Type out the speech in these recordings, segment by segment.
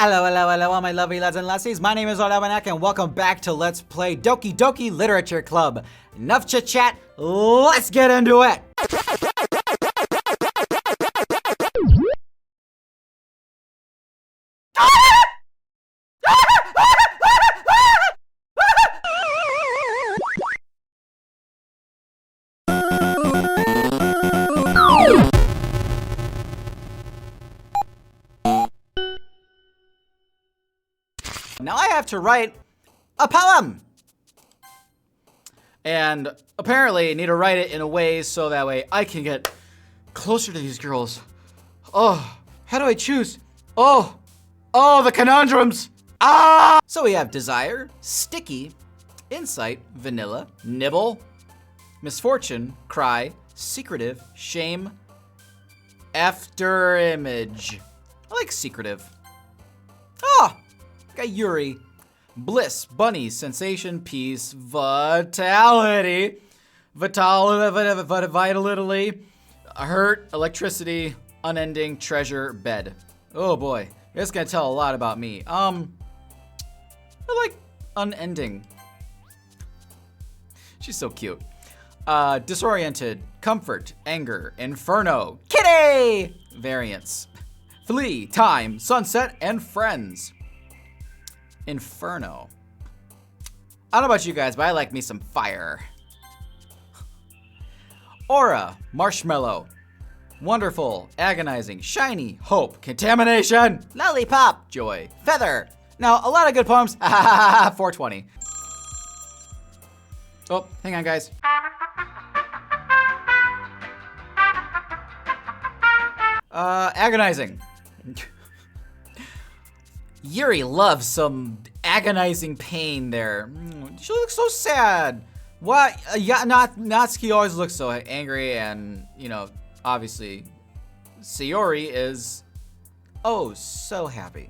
Hello, hello, hello, all my lovely lads and lassies. My name is Albanach, and welcome back to Let's Play Doki Doki Literature Club. Enough chit chat, let's get into it! Now I have to write a poem. And apparently I need to write it in a way so that way I can get closer to these girls. Oh, how do I choose? Oh, the conundrums. Ah! So we have desire, sticky, insight, vanilla, nibble, misfortune, cry, secretive, shame, after image. I like secretive. Oh! Got Yuri. Bliss, bunny, sensation, peace, vitality, vitality, hurt, electricity, unending, treasure, bed. Oh boy, that's gonna tell a lot about me. I like unending. She's so cute. Disoriented, comfort, anger, inferno, kitty, variance, flee, time, sunset, and friends. Inferno. I don't know about you guys, but I like me some fire. Aura, marshmallow, wonderful, agonizing, shiny, hope, contamination, lollipop, joy, feather. Now, a lot of good poems. 420. Oh, hang on, guys. Agonizing. Yuri loves some agonizing pain there. She looks so sad. What? Yeah, Natsuki always looks so angry, and obviously, Sayori is so happy.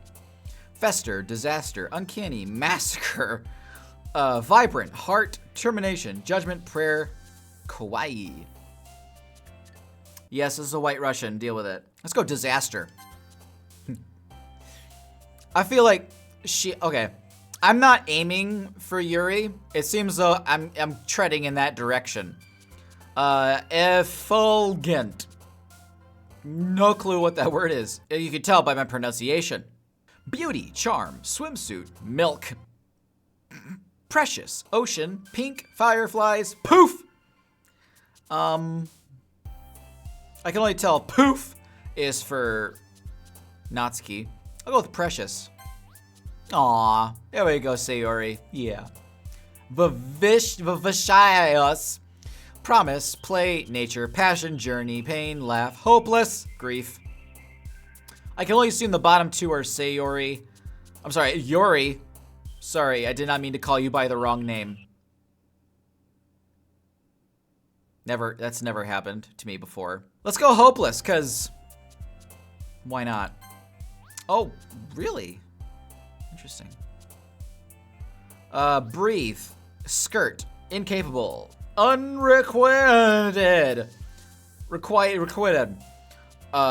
Fester, disaster, uncanny, massacre, vibrant, heart, termination, judgment, prayer, kawaii. Yes, this is a white Russian. Deal with it. Let's go disaster. I feel like okay. I'm not aiming for Yuri. It seems though I'm treading in that direction. Effulgent. No clue what that word is. You can tell by my pronunciation. Beauty, charm, swimsuit, milk. Precious, ocean, pink, fireflies, poof. I can only tell poof is for Natsuki. I'll go with precious. Aw, there we go, Sayori. Yeah. Vivicious. Promise, play, nature, passion, journey, pain, laugh, hopeless, grief. I can only assume the bottom two are Sayori. I'm sorry, Yuri. Sorry, I did not mean to call you by the wrong name. That's never happened to me before. Let's go hopeless, cause why not? Oh, really? Interesting. Breathe, skirt, incapable, unrequited, requited,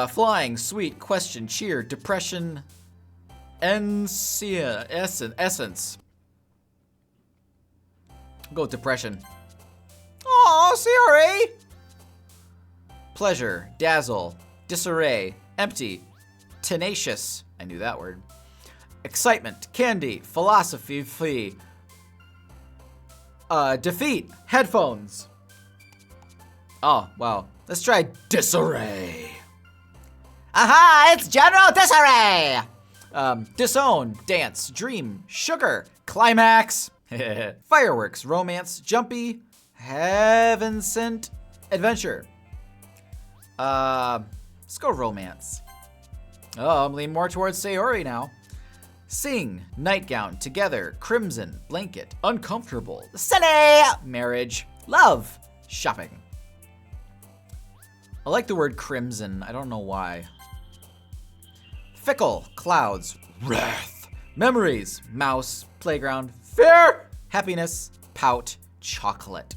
flying, sweet, question, cheer, depression, essence. I'll go with depression. Aw, Sayori! Pleasure, dazzle, disarray, empty, tenacious. I knew that word. Excitement, candy, philosophy, flee. Defeat, headphones. Oh, wow. Let's try disarray. Aha, it's General Disarray! Disown, dance, dream, sugar, climax, fireworks, romance, jumpy, heaven sent, adventure. Let's go romance. Oh, I'm leaning more towards Sayori now. Sing, nightgown, together, crimson, blanket, uncomfortable, silly, marriage, love, shopping. I like the word crimson. I don't know why. Fickle, clouds, wrath, memories, mouse, playground, fear, happiness, pout, chocolate.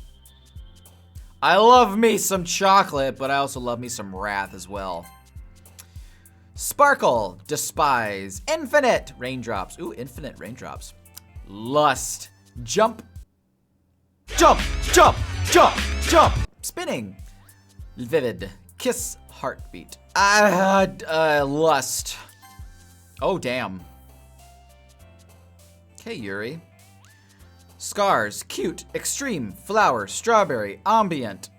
I love me some chocolate, but I also love me some wrath as well. Sparkle, despise, infinite, raindrops. Ooh, infinite raindrops. Lust, jump, jump, jump, jump, jump. Spinning, vivid, kiss, heartbeat. Lust. Oh, damn. Okay, Yuri. Scars, cute, extreme, flower, strawberry, ambient,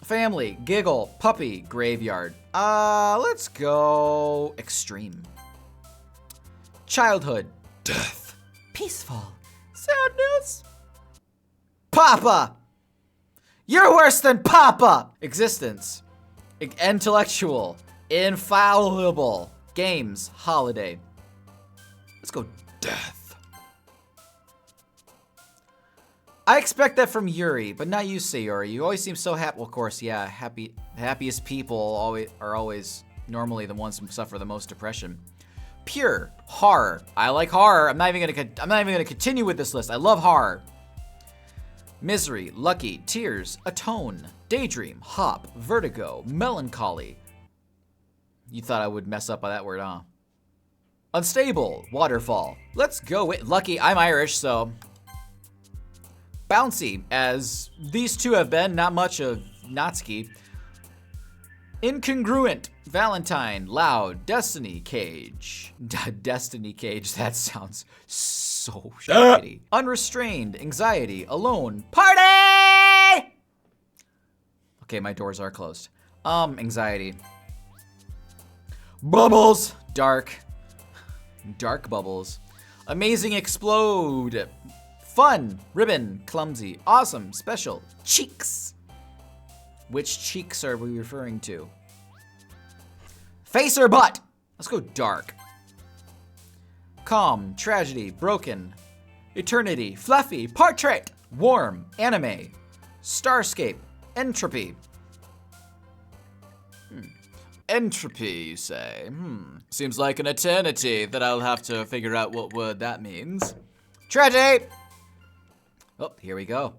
family, giggle, puppy, graveyard. Let's go extreme. Childhood, death, peaceful, sadness. Papa! You're worse than Papa! Existence, intellectual, infallible, games, holiday. Let's go death. I expect that from Yuri, but not you, Sayori. You always seem so happy. Well, of course, yeah, happiest people are always normally the ones who suffer the most depression. Pure horror. I like horror. I'm not even gonna continue with this list. I love horror. Misery, lucky, tears, atone, daydream, hop, vertigo, melancholy. You thought I would mess up by that word, huh? Unstable, waterfall. Let's go with lucky. I'm Irish, so. Bouncy, as these two have been, not much of Natsuki. Incongruent, Valentine, loud, Destiny Cage. Destiny Cage, that sounds so shitty. Unrestrained, anxiety, alone, party! Okay, my doors are closed. Anxiety. Bubbles, dark bubbles. Amazing explode. Fun, ribbon, clumsy, awesome, special, cheeks. Which cheeks are we referring to? Face or butt? Let's go dark. Calm, tragedy, broken, eternity, fluffy, portrait, warm, anime, starscape, entropy. Entropy, you say? Seems like an eternity that I'll have to figure out what word that means. Tragedy! Oh, here we go.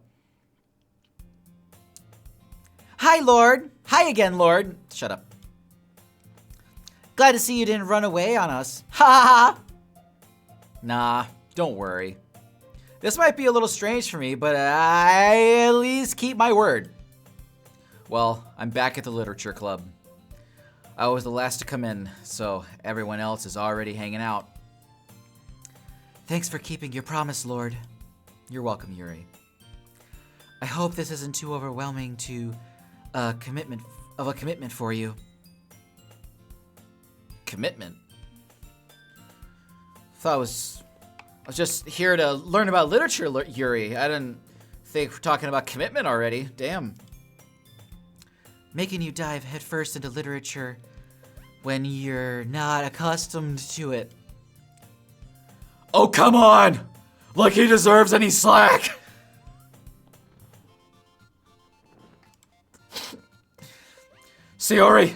Hi, Lord. Hi again, Lord. Shut up. Glad to see you didn't run away on us. Ha ha ha. Nah, don't worry. This might be a little strange for me, but I at least keep my word. Well, I'm back at the literature club. I was the last to come in, so everyone else is already hanging out. Thanks for keeping your promise, Lord. You're welcome, Yuri. I hope this isn't too overwhelming to a commitment for you. Commitment? Thought I was just here to learn about literature, Yuri. I didn't think we're talking about commitment already. Damn. Making you dive headfirst into literature when you're not accustomed to it. Oh, come on! Like he deserves any slack! Sayori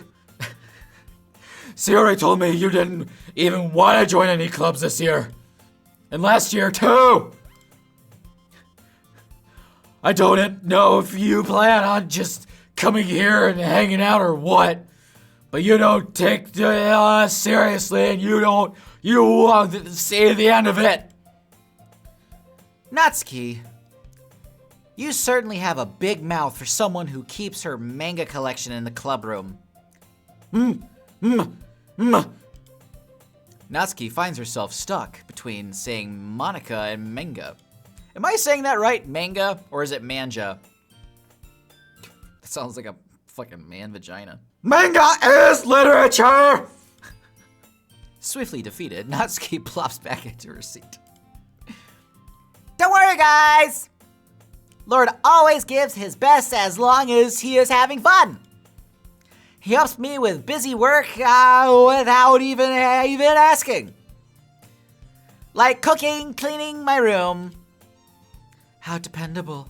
told me you didn't even want to join any clubs this year. And last year, too! I don't know if you plan on just coming here and hanging out or what, but you don't take us seriously and you won't see the end of it. Natsuki, you certainly have a big mouth for someone who keeps her manga collection in the club room. Natsuki finds herself stuck between saying Monica and manga. Am I saying that right, manga, or is it manja? That sounds like a fucking man vagina. Manga is literature! Swiftly defeated, Natsuki plops back into her seat. Don't worry, guys! Lord always gives his best as long as he is having fun. He helps me with busy work without even asking. Like cooking, cleaning my room. How dependable.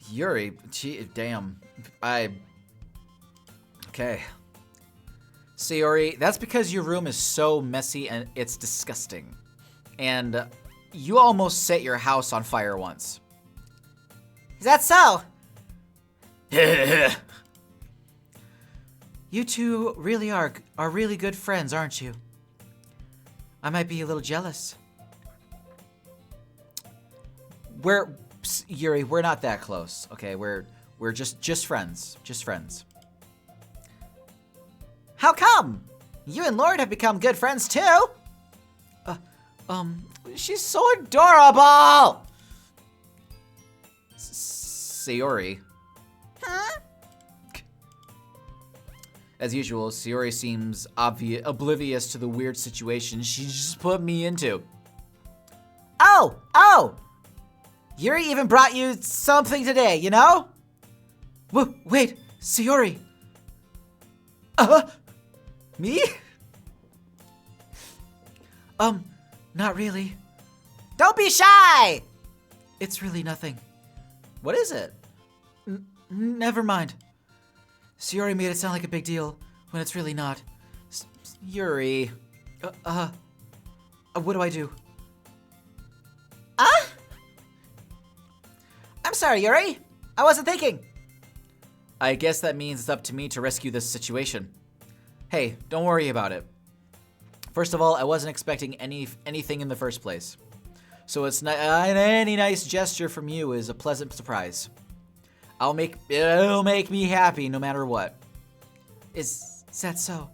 Yuri, damn. Okay. Sayori, that's because your room is so messy and it's disgusting. And you almost set your house on fire once. Is that so? You two really are really good friends, aren't you? I might be a little jealous. Yuri, we're not that close. Okay, we're just friends. Just friends. How come? You and Lord have become good friends too? She's so adorable! Sayori. Huh? As usual, Sayori seems oblivious to the weird situation she just put me into. Oh! Yuri even brought you something today, you know? Wait, Sayori. Me? Not really. Don't be shy! It's really nothing. What is it? Never mind. Sayori made it sound like a big deal when it's really not. Yuri. What do I do? I'm sorry, Yuri. I wasn't thinking. I guess that means it's up to me to rescue this situation. Hey, don't worry about it. First of all, I wasn't expecting anything in the first place. So it's any nice gesture from you is a pleasant surprise. It'll make me happy no matter what. Is that so?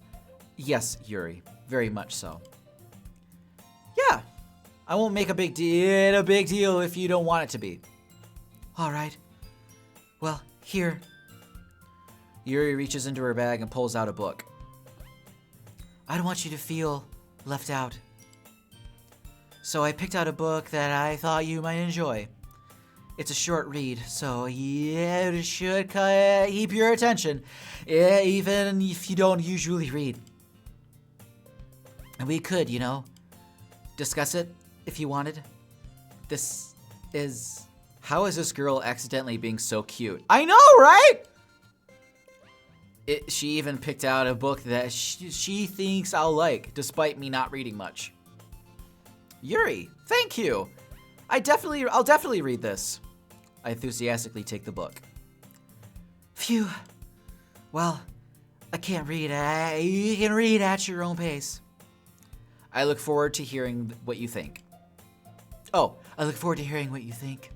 Yes, Yuri. Very much so. Yeah. I won't make a big deal if you don't want it to be. All right. Well, here. Yuri reaches into her bag and pulls out a book. I don't want you to feel left out. So I picked out a book that I thought you might enjoy. It's a short read, so yeah, it should keep your attention, even if you don't usually read. And we could, discuss it if you wanted. How is this girl accidentally being so cute? I know, right? She even picked out a book that she thinks I'll like, despite me not reading much. Yuri, thank you. I'll definitely read this. I enthusiastically take the book. Phew. Well, I can't read. You can read at your own pace. I look forward to hearing what you think. Oh, I look forward to hearing what you think.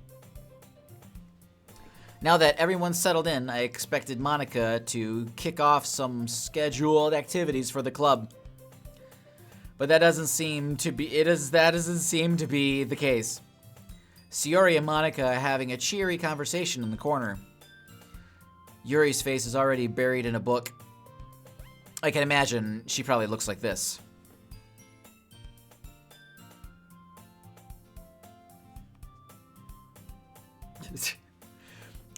Now that everyone's settled in, I expected Monica to kick off some scheduled activities for the club. But that doesn't seem to be the case. Sayori and Monica are having a cheery conversation in the corner. Yuri's face is already buried in a book. I can imagine she probably looks like this.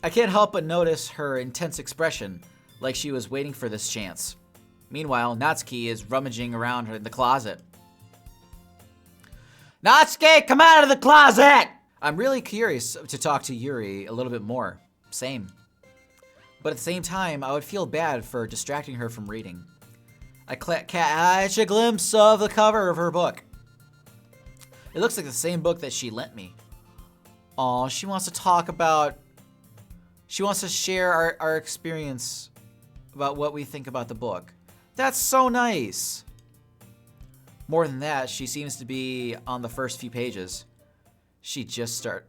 I can't help but notice her intense expression, like she was waiting for this chance. Meanwhile, Natsuki is rummaging around in the closet. Natsuki, come out of the closet! I'm really curious to talk to Yuri a little bit more. Same. But at the same time, I would feel bad for distracting her from reading. I catch a glimpse of the cover of her book. It looks like the same book that she lent me. Aw, she wants to share our experience about what we think about the book. That's so nice. More than that, she seems to be on the first few pages. She just start.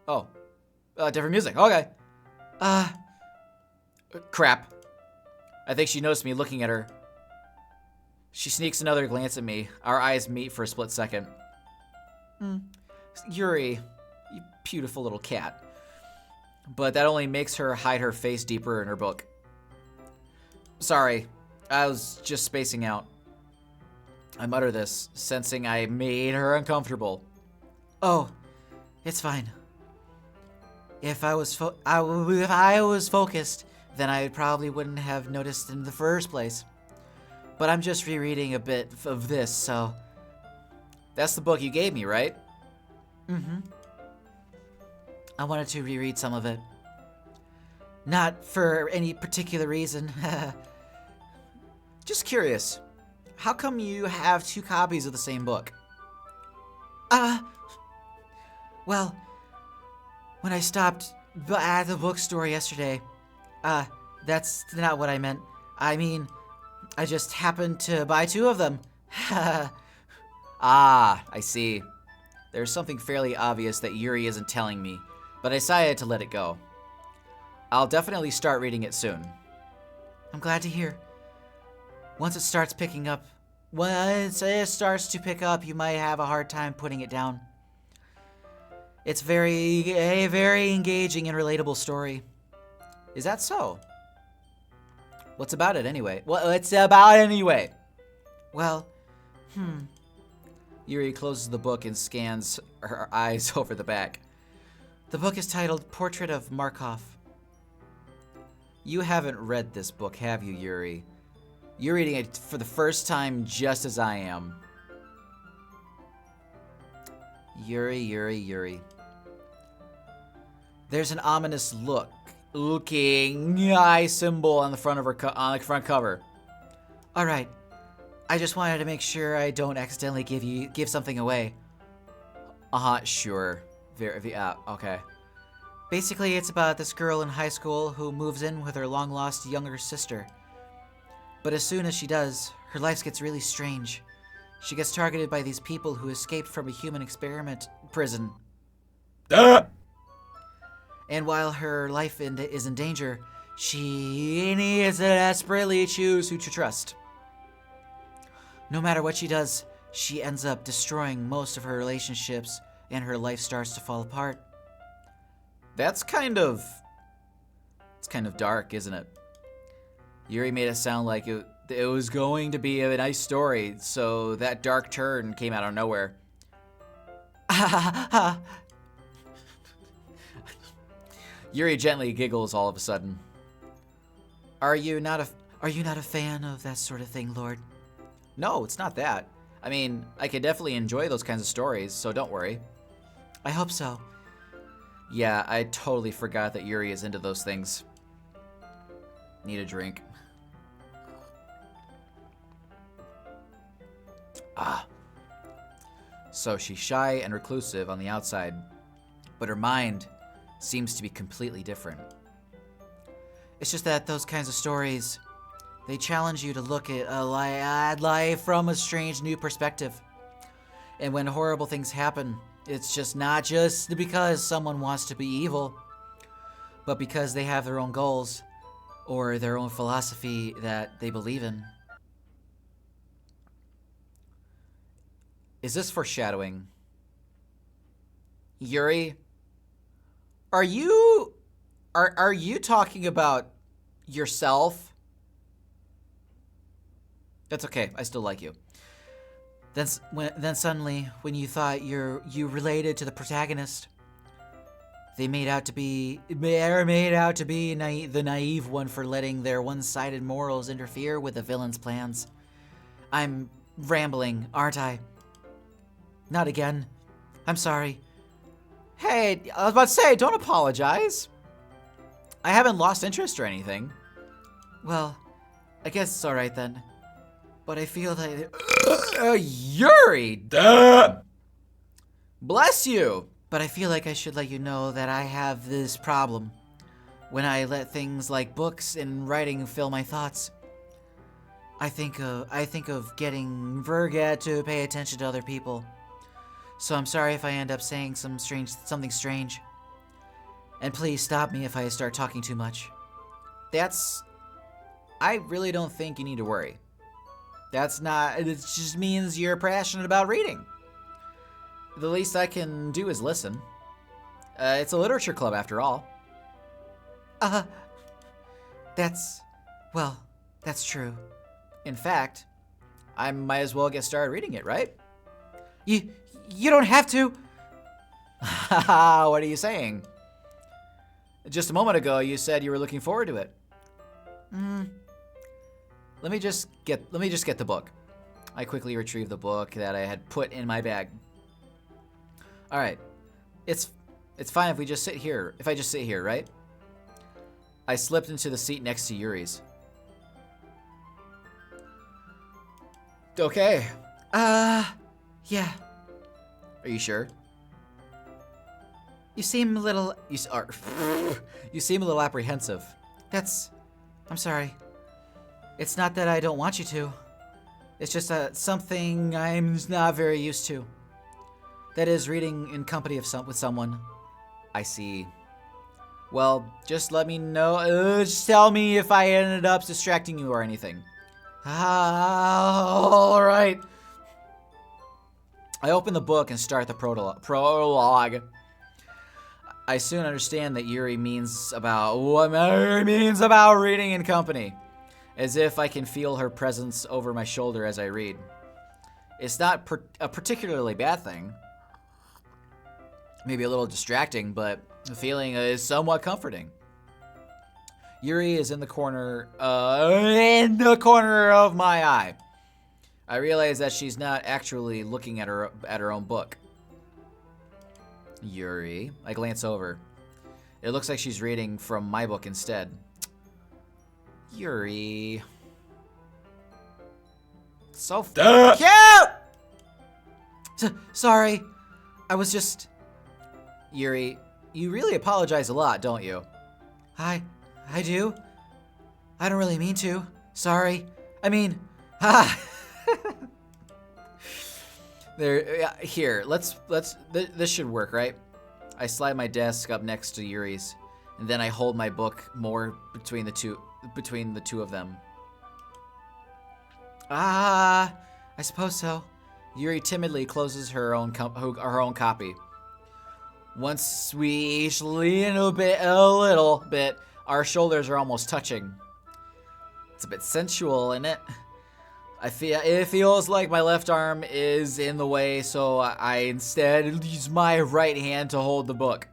Oh, different music. Okay. Crap. I think she noticed me looking at her. She sneaks another glance at me. Our eyes meet for a split second. Yuri, you beautiful little cat. But that only makes her hide her face deeper in her book. Sorry, I was just spacing out. I mutter this, sensing I made her uncomfortable. Oh, it's fine. If I was focused, then I probably wouldn't have noticed in the first place. But I'm just rereading a bit of this, so... That's the book you gave me, right? Mm-hmm. I wanted to reread some of it. Not for any particular reason. Just curious. How come you have 2 copies of the same book? Well, when I stopped at the bookstore yesterday, That's not what I meant. I mean, I just happened to buy 2 of them. Ah, I see. There's something fairly obvious that Yuri isn't telling me, but I decided to let it go. I'll definitely start reading it soon. I'm glad to hear. Once it starts to pick up, you might have a hard time putting it down. It's a very engaging and relatable story. Is that so? What's about it anyway? Well, Yuri closes the book and scans her eyes over the back. The book is titled Portrait of Markov. You haven't read this book, have you, Yuri? You're reading it for the first time just as I am. Yuri. There's an ominous looking eye symbol on the front of her front cover. All right, I just wanted to make sure I don't accidentally give something away. Sure. Okay. Basically, it's about this girl in high school who moves in with her long-lost younger sister. But as soon as she does, her life gets really strange. She gets targeted by these people who escaped from a human experiment prison. And while her life is in danger, she needs to desperately choose who to trust. No matter what she does, she ends up destroying most of her relationships, and her life starts to fall apart. It's kind of dark, isn't it? Yuri made it sound like it was going to be a nice story, so that dark turn came out of nowhere. Yuri gently giggles all of a sudden. Are you not a fan of that sort of thing, Lord? No, it's not that. I mean, I could definitely enjoy those kinds of stories, so don't worry. I hope so. Yeah, I totally forgot that Yuri is into those things. Need a drink. So she's shy and reclusive on the outside, but her mind seems to be completely different. It's just that those kinds of stories, they challenge you to look at life from a strange new perspective. And when horrible things happen, it's just not just because someone wants to be evil, but because they have their own goals or their own philosophy that they believe in. Is this foreshadowing? Yuri, are you talking about yourself? That's okay. I still like you. Then suddenly, when you thought you related to the protagonist, they made out to be the naive one for letting their one-sided morals interfere with the villain's plans. I'm rambling, aren't I? Not again. I'm sorry. Hey, I was about to say, don't apologize. I haven't lost interest or anything. Well, I guess it's alright then. But I feel that... Yuri! Duh! Bless you! But I feel like I should let you know that I have this problem. When I let things like books and writing fill my thoughts, I think of getting forget to pay attention to other people. So I'm sorry if I end up saying something strange. And please stop me if I start talking too much. I really don't think you need to worry. It just means you're passionate about reading. The least I can do is listen. It's a literature club after all. That's true. In fact, I might as well get started reading it, right? You don't have to. What are you saying? Just a moment ago, you said you were looking forward to it. Let me just get the book. I quickly retrieved the book that I had put in my bag. All right, it's fine if we just sit here. If I just sit here, right? I slipped into the seat next to Yuri's. Okay. Yeah. Are you sure? You seem a little apprehensive. I'm sorry. It's not that I don't want you to. It's just something I'm not very used to. That is reading in company with someone. I see. Well, just let me know. Just tell me if I ended up distracting you or anything. All right. I open the book and start the prologue. I soon understand that Yuri means about reading in company, as if I can feel her presence over my shoulder as I read. It's not a particularly bad thing. Maybe a little distracting, but the feeling is somewhat comforting. Yuri is in the corner of my eye. I realize that she's not actually looking at her own book. Yuri. I glance over. It looks like she's reading from my book instead. Yuri. So cute! Sorry. I was just... Yuri, you really apologize a lot, don't you? I do. I don't really mean to. Sorry. I mean, There, here, this should work, right? I slide my desk up next to Yuri's, and then I hold my book more between the two of them. I suppose so. Yuri timidly closes her own copy. Once we each lean a little bit, our shoulders are almost touching. It's a bit sensual, isn't it? It feels like my left arm is in the way, so I instead use my right hand to hold the book.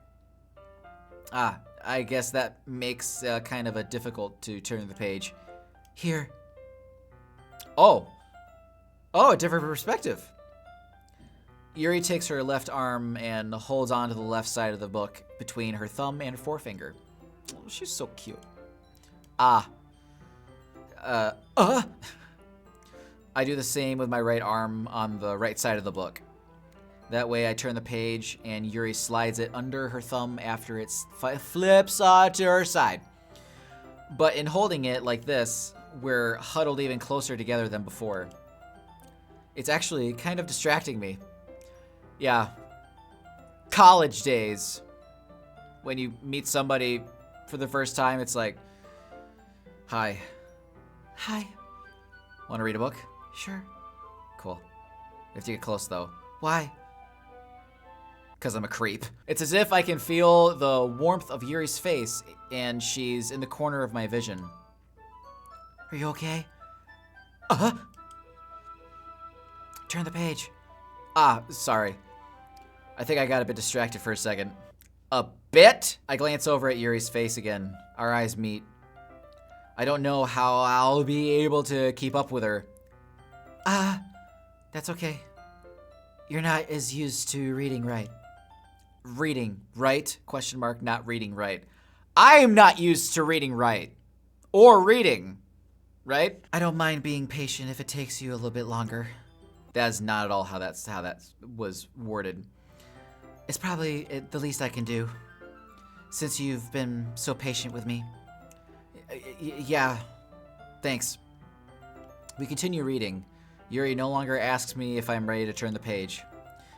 I guess that makes kind of a difficult to turn the page. Here. Oh, a different perspective. Yuri takes her left arm and holds onto the left side of the book between her thumb and forefinger. Oh, she's so cute. I do the same with my right arm on the right side of the book. That way I turn the page and Yuri slides it under her thumb after it flips to her side. But in holding it like this, we're huddled even closer together than before. It's actually kind of distracting me. Yeah. College days. When you meet somebody for the first time, it's like, hi. Hi. Want to read a book? Sure. Cool. We have to get close, though. Why? Because I'm a creep. It's as if I can feel the warmth of Yuri's face, and she's in the corner of my vision. Are you okay? Turn the page. Sorry. I think I got a bit distracted for a second. A bit? I glance over at Yuri's face again. Our eyes meet. I don't know how I'll be able to keep up with her. That's okay. You're not as used to reading right. Reading right? Question mark, not reading right. I am not used to reading right. Or reading. Right? I don't mind being patient if it takes you a little bit longer. That is not at all how that was worded. It's probably the least I can do, since you've been so patient with me. Yeah, thanks. We continue reading. Yuri no longer asks me if I'm ready to turn the page.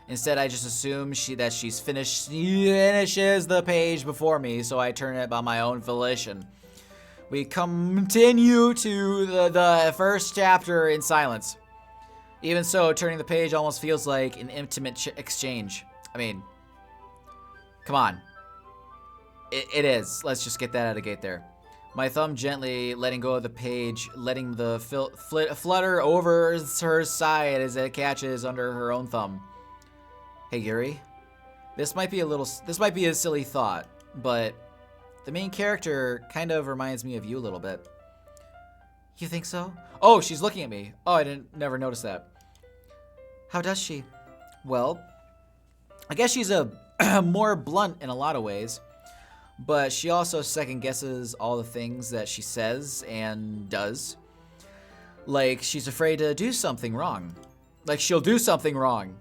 Instead, I just assume that she's finishes the page before me, so I turn it by my own volition. We continue to the first chapter in silence. Even so, turning the page almost feels like an intimate exchange. I mean, come on. It is. Let's just get that out of the gate there. My thumb gently letting go of the page, letting the flutter over her side as it catches under her own thumb. Hey, Yuri. This might be a silly thought, but the main character kind of reminds me of you a little bit. You think so? Oh, she's looking at me. Oh, I never noticed that. How does she? Well, I guess she's a more blunt in a lot of ways, but she also second guesses all the things that she says and does. Like she's afraid to do something wrong. Like she'll do something wrong.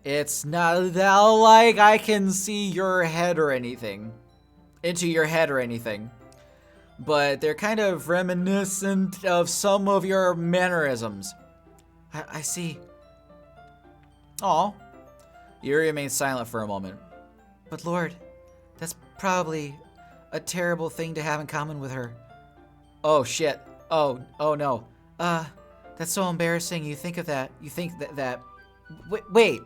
It's not that like I can see your head or anything. Into your head or anything. but they're kind of reminiscent of some of your mannerisms. I see. Aw. Yuri remains silent for a moment. But Lord, that's probably a terrible thing to have in common with her. Oh shit. Oh no. That's so embarrassing. You think of that. You think that wait.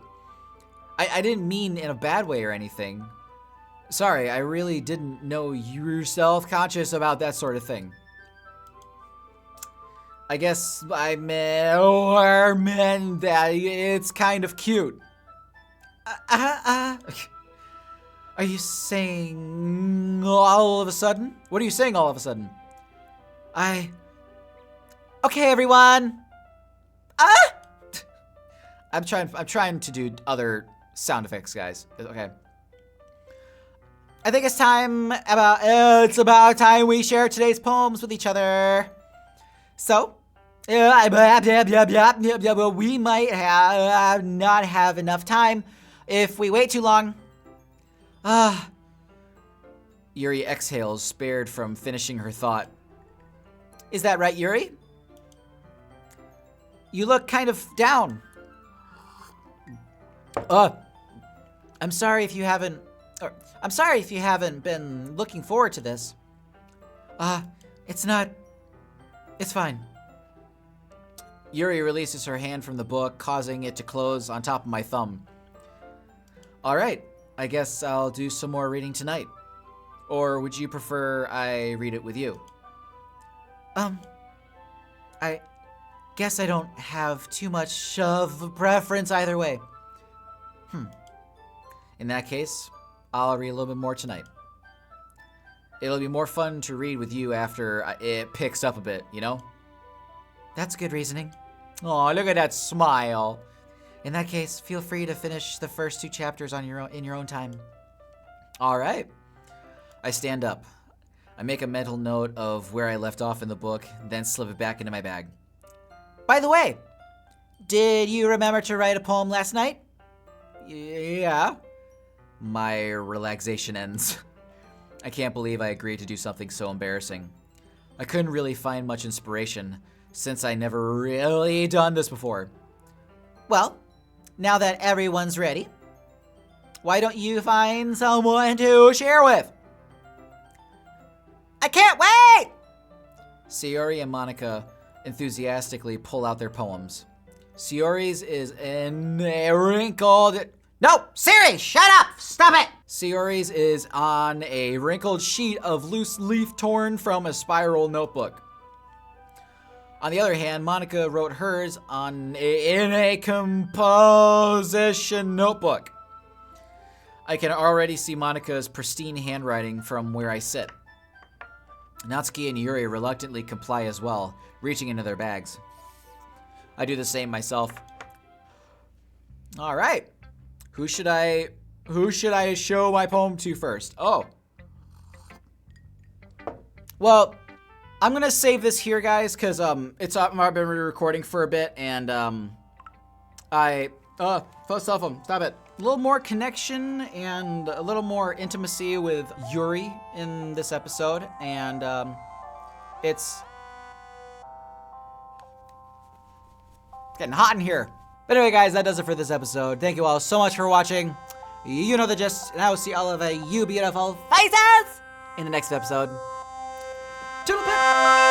I didn't mean in a bad way or anything. Sorry, I really didn't know you were self-conscious about that sort of thing. I guess I meant that it's kind of cute. Are you saying all of a sudden? What are you saying all of a sudden? Okay, everyone. I'm trying to do other sound effects, guys. Okay. I think it's about time we share today's poems with each other. So, we might not have enough time if we wait too long. Yuri exhales, spared from finishing her thought. Is that right, Yuri? You look kind of down. I'm sorry if you haven't been looking forward to this. It's fine. Yuri releases her hand from the book, causing it to close on top of my thumb. All right, I guess I'll do some more reading tonight. Or would you prefer I read it with you? I guess I don't have too much of a preference either way. In that case, I'll read a little bit more tonight. It'll be more fun to read with you after it picks up a bit, you know? That's good reasoning. Oh, look at that smile. In that case, feel free to finish the first 2 chapters in your own time. All right. I stand up. I make a mental note of where I left off in the book, then slip it back into my bag. By the way, did you remember to write a poem last night? Yeah. My relaxation ends. I can't believe I agreed to do something so embarrassing. I couldn't really find much inspiration, since I never really done this before. Well, now that everyone's ready, why don't you find someone to share with? I can't wait! Sayori and Monica enthusiastically pull out their poems. Sayori's is in a wrinkled... No! Siri, shut up! Stop it! Sayori's is on a wrinkled sheet of loose leaf torn from a spiral notebook. On the other hand, Monica wrote hers in a composition notebook. I can already see Monica's pristine handwriting from where I sit. Natsuki and Yuri reluctantly comply as well, reaching into their bags. I do the same myself. All right. Who should I show my poem to first? Oh. Well, I'm gonna save this here, guys, because I've been recording for a bit, and stop it. A little more connection and a little more intimacy with Yuri in this episode, and it's getting hot in here. But anyway, guys, that does it for this episode. Thank you all so much for watching. You know the gist, and I will see all of you beautiful faces in the next episode. Toodle pip!